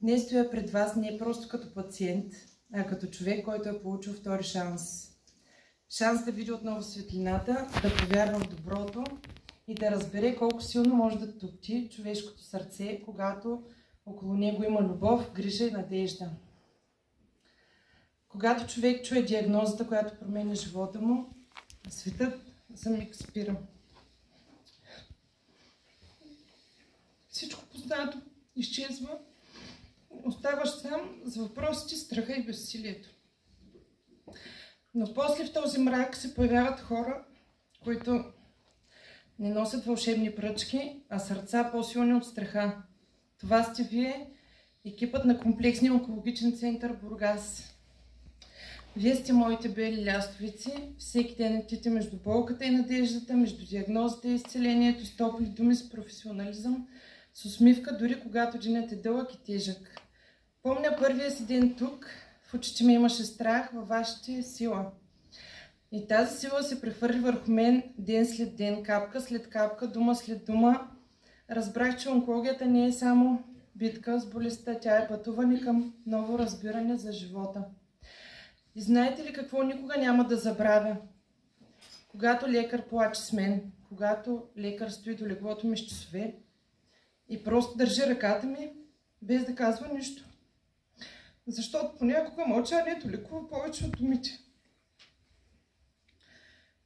Днес стоя пред вас не просто като пациент, а като човек, който е получил втори шанс. Шанс да види отново светлината, да повярва в доброто и да разбере колко силно може да топти човешкото сърце, когато около него има любов, грижа и надежда. Когато човек чуе диагнозата, която променя живота му, светът за миг спира. Всичко познато изчезва. Оставаш сам с въпросите, страха и безсилието. Но после в този мрак се появяват хора, които не носят вълшебни пръчки, а сърца по-силни от страха. Това сте вие, екипът на комплексния онкологичен център Бургас. Вие сте моите бели лястовици, всеки ден летите между болката и надеждата, между диагнозата и изцелението, с топли думи, с професионализъм, с усмивка, дори когато денят е дълъг и тежък. Помня първия си ден тук, в очите ми имаше страх, във вашите сила. И тази сила се прехвърли върху мен ден след ден, капка след капка, дума след дума. Разбрах, че онкологията не е само битка с болестта, тя е пътуване към ново разбиране за живота. И знаете ли какво никога няма да забравя? Когато лекар плаче с мен, когато лекар стои до леглото ми с часове и просто държи ръката ми, без да казва нищо. Защото понякога мълчанието лекува повече от думите.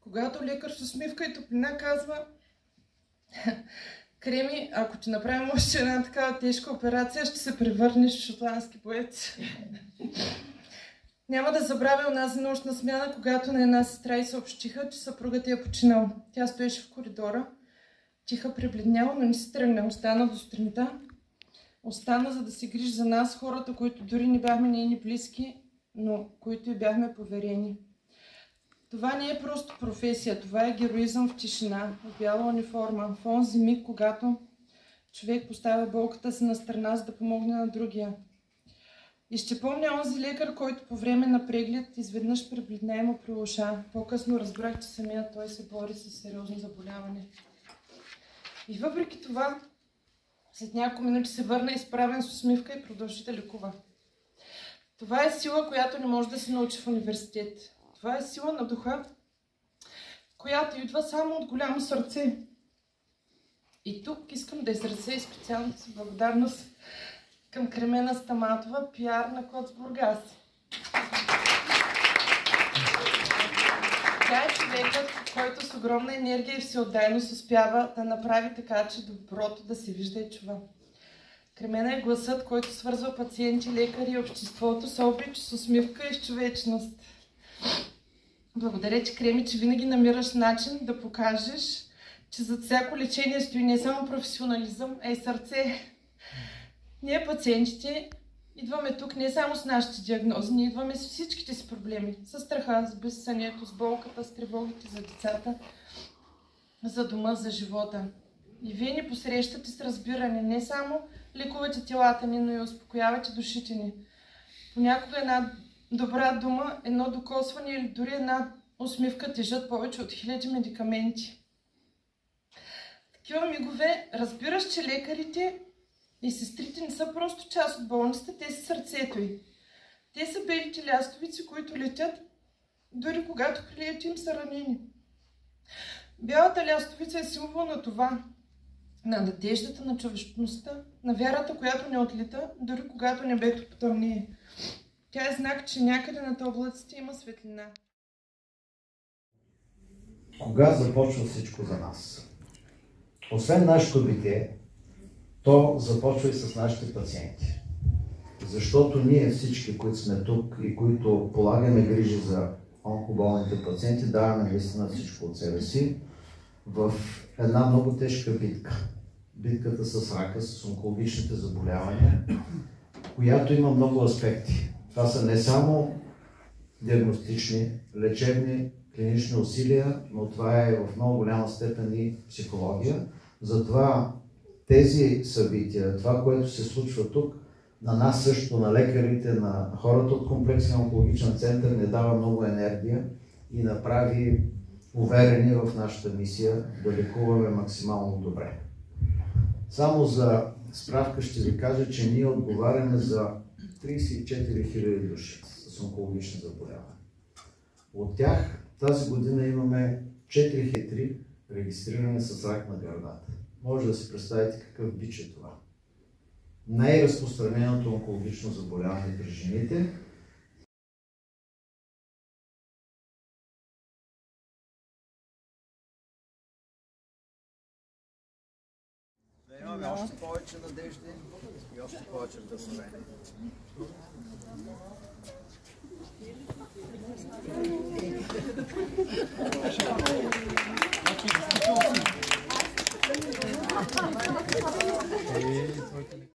Когато лекар с усмивка и топлина казва: Креми, ако ти направим още една такава тежка операция, ще се превърнеш в шотландски боец. Няма да забравя онази нощна смяна, когато на една сестра й съобщиха, че съпругът е починал. Тя стоеше в коридора, тиха, пребледняла, но не се тръгна. Остана до сутринта. Остана, за да се грижи за нас, хората, които дори не бяхме нейни близки, но които и бяхме поверени. Това не е просто професия, това е героизъм в тишина, в бяла униформа, в онзи миг, когато човек поставя болката си на страна, за да помогне на другия. И ще помня онзи лекар, който по време на преглед изведнъж пребледня и му прилуша. По-късно разбрах, че самият той се бори с сериозно заболяване. И въпреки това, след няколко минути се върна изправен с усмивка и продължи да лекува. Това е сила, която не може да се научи в университет. Това е сила на духа, която идва само от голямо сърце. И тук искам да изразя специалната си благодарност към Кремена Стаматова, пиар на КОЦ Бургас. Тя е човекът, който с огромна енергия и всеотдайност успява да направи така, че доброто да се вижда и чува. Кремена е гласът, който свързва пациенти, лекари и обществото с обич, с усмивка и с човечност. Благодаря ти, Креми, че винаги намираш начин да покажеш, че зад всяко лечение стои не само професионализъм, а и сърце. Ние, пациентите, идваме тук не само с нашите диагнози, ние идваме с всичките си проблеми. С страха, с безсънието, с болката, с тревогите за децата, за дома, за живота. И вие ни посрещате с разбиране. Не само лекувате телата ни, но и успокоявате душите ни. Понякога една добра дума, едно докосване или дори една усмивка тежат повече от 1000 медикаменти. Такива мигове разбираш, че лекарите и сестрите не са просто част от болницата, те са сърцето й. Те са белите лястовици, които летят, дори когато крилете им са ранени. Бялата лястовица е символ на това, на надеждата, на човечността, на вярата, която не отлита, дори когато небето потъмнее. Тя е знак, че някъде над облаците има светлина. Кога започва всичко за нас? Освен нашето битие, то започва и с нашите пациенти. Защото ние всички, които сме тук и които полагаме грижи за онкоболните пациенти, даваме наистина всичко от себе си в една много тежка битка. Битката с рака, с онкологичните заболявания, която има много аспекти. Това са не само диагностични, лечебни, клинични усилия, но това е в много голяма степен и психология. Затова тези събития, това, което се случва тук, на нас също, на лекарите, на хората от комплексния онкологичен център, не дава много енергия и направи уверени в нашата мисия да лекуваме максимално добре. Само за справка ще ви кажа, че ние отговаряме за 34 000 души с онкологични заболявания. От тях тази година имаме 4003 регистрирани с рак на гърдата. Може да си представите какъв бич е това. Най-разпространеното онкологично заболяване при жените. Да имаме още повече надежди и още повече вдъхновение.